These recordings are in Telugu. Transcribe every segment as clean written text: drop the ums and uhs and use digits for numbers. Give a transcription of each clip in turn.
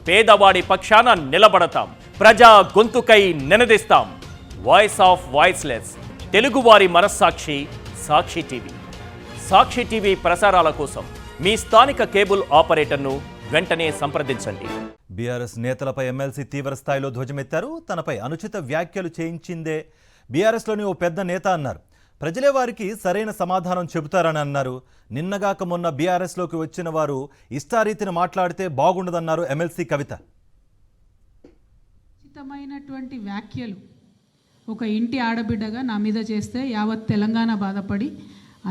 పేదవాడి పక్షాన నిలబడతాం, ప్రజా గొంతుకై నినదిస్తాం. వాయిస్ ఆఫ్ వాయిస్లెస్, తెలుగువారి మనస్సాక్షి సాక్షి టీవీ. సాక్షి టీవీ ప్రసారాల కోసం మీ స్థానిక కేబుల్ ఆపరేటర్ను వెంటనే సంప్రదించండి. బీఆర్ఎస్ నేతలపై ఎమ్మెల్సీ తీవ్ర స్థాయిలో ధ్వజమెత్తారు. తనపై అనుచిత వ్యాఖ్యలు చేయించిందే బీఆర్ఎస్లోని ఓ పెద్ద నేత అన్నారు. ప్రజలే వారికి సరైన సమాధానం చెబుతారని అన్నారు. నిన్నగాక మొన్న బీఆర్ఎస్లోకి వచ్చిన వారు ఇష్టారీతిని మాట్లాడితే బాగుండదన్నారు ఎమ్మెల్సీ కవిత. ఉచితమైనటువంటి వ్యాఖ్యలు ఒక ఇంటి ఆడబిడ్డగా నా మీద చేస్తే యావత్ తెలంగాణ బాధపడి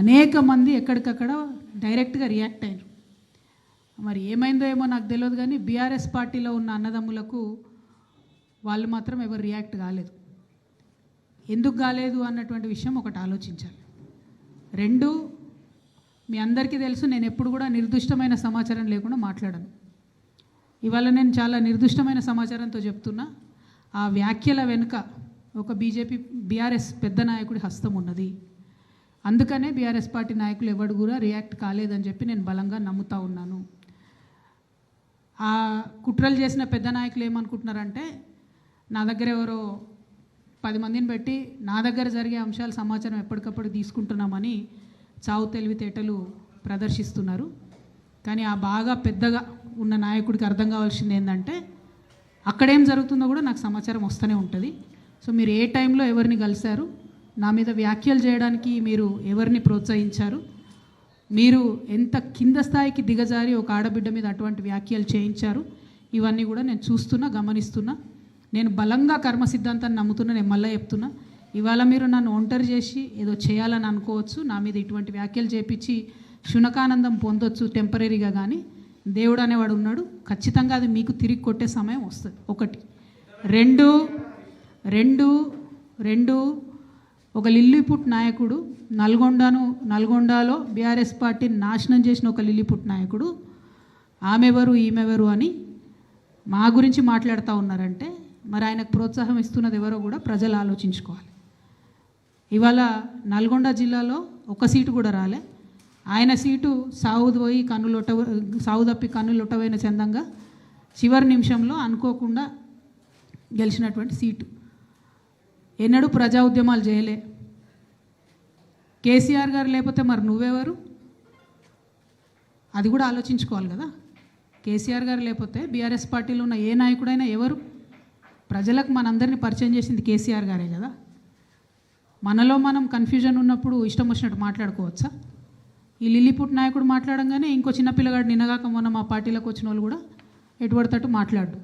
అనేక మంది ఎక్కడికక్కడ డైరెక్ట్గా రియాక్ట్ అయ్యారు. మరి ఏమైందో ఏమో నాకు తెలియదు, కానీ బీఆర్ఎస్ పార్టీలో ఉన్న అన్నదమ్ములకు వాళ్ళు మాత్రం ఎవరు రియాక్ట్ కాలేదు. ఎందుకు కాలేదు అన్నటువంటి విషయం ఒకటి ఆలోచించాలి. రెండు, మీ అందరికీ తెలుసు, నేను ఎప్పుడు కూడా నిర్దిష్టమైన సమాచారం లేకుండా మాట్లాడను. ఇవాళ నేను చాలా నిర్దిష్టమైన సమాచారంతో చెప్తున్నా. ఆ వ్యాఖ్యల వెనుక ఒక బీఆర్ఎస్ పెద్ద నాయకుడి హస్తం ఉన్నది. అందుకనే బీఆర్ఎస్ పార్టీ నాయకులు ఎవరు కూడా రియాక్ట్ కాలేదని చెప్పి నేను బలంగా నమ్ముతా ఉన్నాను. ఆ కుట్రలు చేసిన పెద్ద నాయకులు ఏమనుకుంటున్నారంటే, నా దగ్గర ఎవరో 10 మందిని పెట్టి నా దగ్గర జరిగే అంశాల సమాచారం ఎప్పటికప్పుడు తీసుకుంటున్నామని చావు తెలివితేటలు ప్రదర్శిస్తున్నారు. కానీ ఆ బాగా పెద్దగా ఉన్న నాయకుడికి అర్థం కావాల్సింది ఏంటంటే, అక్కడేం జరుగుతుందో కూడా నాకు సమాచారం వస్తూనే ఉంటుంది. సో మీరు ఏ టైంలో ఎవరిని కలిశారు, నా మీద వ్యాఖ్యలు చేయడానికి మీరు ఎవరిని ప్రోత్సహించారు, మీరు ఎంత కింద స్థాయికి దిగజారి ఒక ఆడబిడ్డ మీద అటువంటి వ్యాఖ్యలు చేయించారు, ఇవన్నీ కూడా నేను చూస్తున్నా, గమనిస్తున్నా. నేను బలంగా కర్మ సిద్ధాంతాన్ని నమ్ముతున్నా. నేను మళ్ళీ చెప్తున్నా, ఇవాళ మీరు నన్ను ఒంటరి చేసి ఏదో చేయాలని అనుకోవచ్చు, నా మీద ఇటువంటి వ్యాఖ్యలు చేపించి శునకానందం పొందొచ్చు టెంపరీగా, కానీ దేవుడు అనేవాడు ఉన్నాడు. ఖచ్చితంగా అది మీకు తిరిగి కొట్టే సమయం వస్తుంది. ఒకటి. రెండు ఒక లిల్లీపుట్ నాయకుడు, నల్గొండలో బీఆర్ఎస్ పార్టీని నాశనం చేసిన ఒక లిల్లీపుట్ నాయకుడు ఆమెవరు ఈమెవరు అని మా గురించి మాట్లాడుతూ ఉన్నారంటే, మరి ఆయనకు ప్రోత్సాహం ఇస్తున్నది ఎవరో కూడా ప్రజలు ఆలోచించుకోవాలి. ఇవాళ నల్గొండ జిల్లాలో ఒక సీటు కూడా రాలే. ఆయన సీటు సావు తప్పి కన్నులొట్టవైన చందంగా చివరి నిమిషంలో అనుకోకుండా గెలిచినటువంటి సీటు. ఎన్నడూ ప్రజా ఉద్యమాలు చేయలే. కేసీఆర్ గారు లేకపోతే మరి నువ్వెవరు, అది కూడా ఆలోచించుకోవాలి కదా. కేసీఆర్ గారు లేకపోతే బీఆర్ఎస్ పార్టీలో ఉన్న ఏ నాయకుడైనా ఎవరు? ప్రజలకు మనందరినీ పరిచయం చేసింది కేసీఆర్ గారే కదా. మనలో మనం కన్ఫ్యూజన్ ఉన్నప్పుడు ఇష్టం వచ్చినట్టు మాట్లాడుకోవచ్చా? ఈ లిల్లీపుట్ నాయకుడు మాట్లాడంగానే ఇంకో చిన్న పిల్లగాడు నిన్నగాక మొన్న మా పార్టీలోకి వచ్చిన వాళ్ళు కూడా ఎటుపడతట్టు మాట్లాడు.